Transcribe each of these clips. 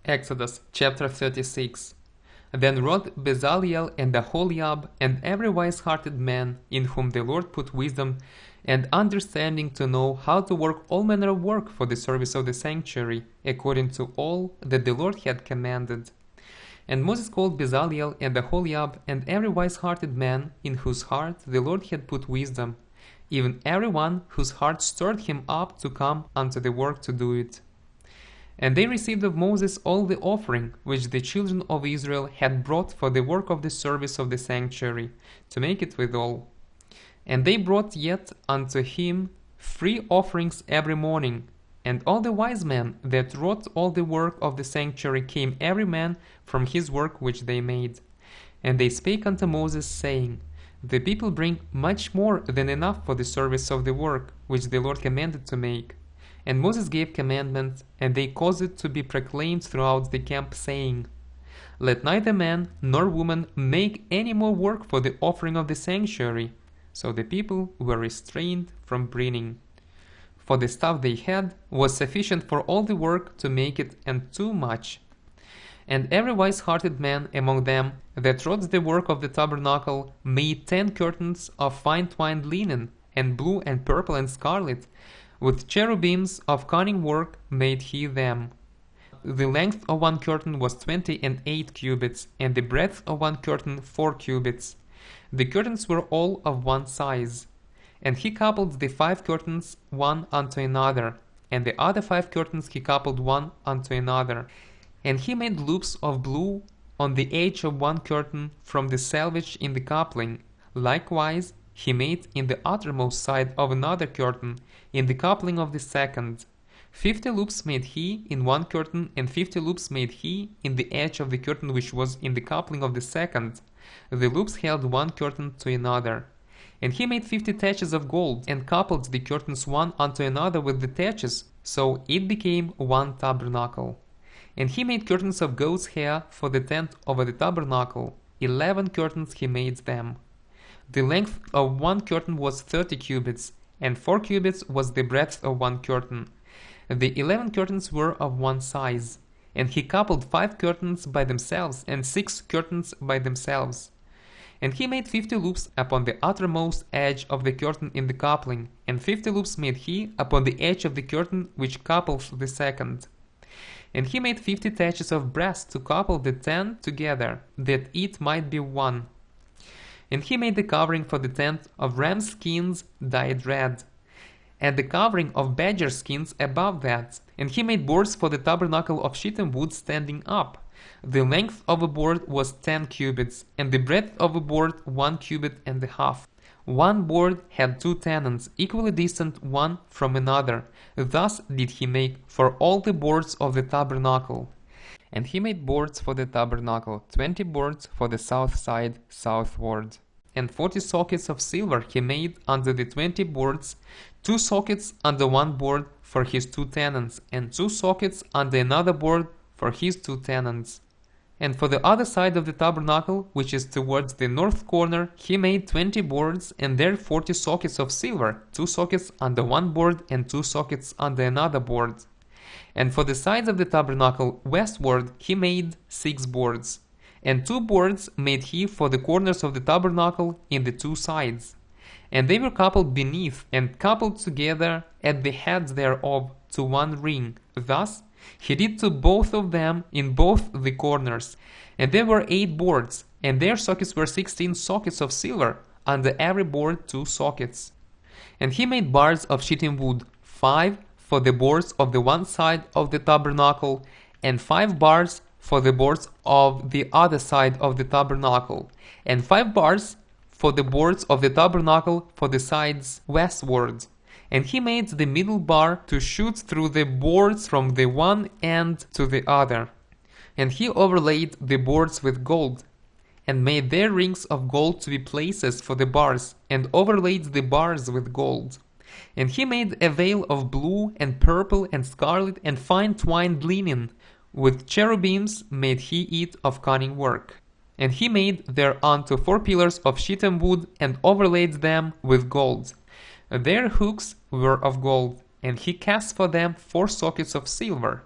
Exodus chapter 36. Then wrote Bezaleel and Aholiab and every wise-hearted man in whom the Lord put wisdom and understanding to know how to work all manner of work for the service of the sanctuary, according to all that the Lord had commanded. And Moses called Bezaleel and Aholiab and every wise-hearted man in whose heart the Lord had put wisdom, even every one whose heart stirred him up to come unto the work to do it. And they received of Moses all the offering which the children of Israel had brought for the work of the service of the sanctuary, to make it withal. And they brought yet unto him free offerings every morning. And all the wise men that wrought all the work of the sanctuary came every man from his work which they made. And they spake unto Moses, saying, The people bring much more than enough for the service of the work which the Lord commanded to make. And Moses gave commandment, and they caused it to be proclaimed throughout the camp, saying, Let neither man nor woman make any more work for the offering of the sanctuary. So the people were restrained from bringing. For the stuff they had was sufficient for all the work to make it, and too much. And every wise-hearted man among them that wrought the work of the tabernacle made 10 curtains of fine twined linen, and blue and purple and scarlet, with cherubims of cunning work made he them. The length of one curtain was 28 cubits, and the breadth of one curtain 4 cubits. The curtains were all of one size. And he coupled the 5 curtains one unto another, and the other 5 curtains he coupled one unto another. And he made loops of blue on the edge of one curtain from the selvage in the coupling. Likewise he made in the uttermost side of another curtain, in the coupling of the second. 50 loops made he in one curtain, and 50 loops made he in the edge of the curtain which was in the coupling of the second. The loops held one curtain to another. And he made 50 taches of gold, and coupled the curtains one unto another with the taches, so it became one tabernacle. And he made curtains of goat's hair for the tent over the tabernacle. 11 curtains he made them. The length of one curtain was 30 cubits, and 4 cubits was the breadth of one curtain. The 11 curtains were of one size. And he coupled 5 curtains by themselves, and 6 curtains by themselves. And he made 50 loops upon the uttermost edge of the curtain in the coupling, and 50 loops made he upon the edge of the curtain which couples the second. And he made 50 taches of brass to couple the 10 together, that it might be one. And he made the covering for the tent of ram skins dyed red, and the covering of badger skins above that. And he made boards for the tabernacle of shittim wood standing up. The length of a board was 10 cubits, and the breadth of a board 1 cubit and a half. One board had 2 tenons, equally distant one from another. Thus did he make for all the boards of the tabernacle. And he made boards for the tabernacle, 20 boards for the south side southward. And 40 sockets of silver he made under the 20 boards, 2 sockets under one board for his 2 tenons, and 2 sockets under another board for his 2 tenons. And for the other side of the tabernacle, which is towards the north corner, he made 20 boards, and there 40 sockets of silver, 2 sockets under one board and 2 sockets under another board. And for the sides of the tabernacle westward he made 6 boards. And 2 boards made he for the corners of the tabernacle in the 2 sides. And they were coupled beneath, and coupled together at the heads thereof to one ring. Thus he did to both of them in both the corners. And there were 8 boards, and their sockets were 16 sockets of silver, under every board 2 sockets. And he made bars of shittim wood, 5 for the boards of the one side of the tabernacle, and 5 bars for the boards of the other side of the tabernacle, and 5 bars for the boards of the tabernacle for the sides westward. And he made the middle bar to shoot through the boards from the one end to the other. And he overlaid the boards with gold, and made their rings of gold to be places for the bars, and overlaid the bars with gold. And he made a veil of blue and purple and scarlet and fine twined linen, with cherubims made he it of cunning work. And he made thereunto 4 pillars of shittim wood, and overlaid them with gold. Their hooks were of gold, and he cast for them 4 sockets of silver.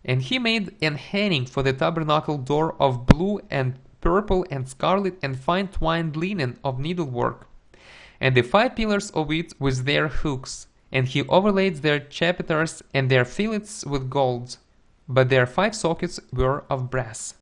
And he made an hanging for the tabernacle door of blue and purple and scarlet and fine twined linen of needlework, and the 5 pillars of it with their hooks. And he overlaid their chapiters and their fillets with gold, but their 5 sockets were of brass.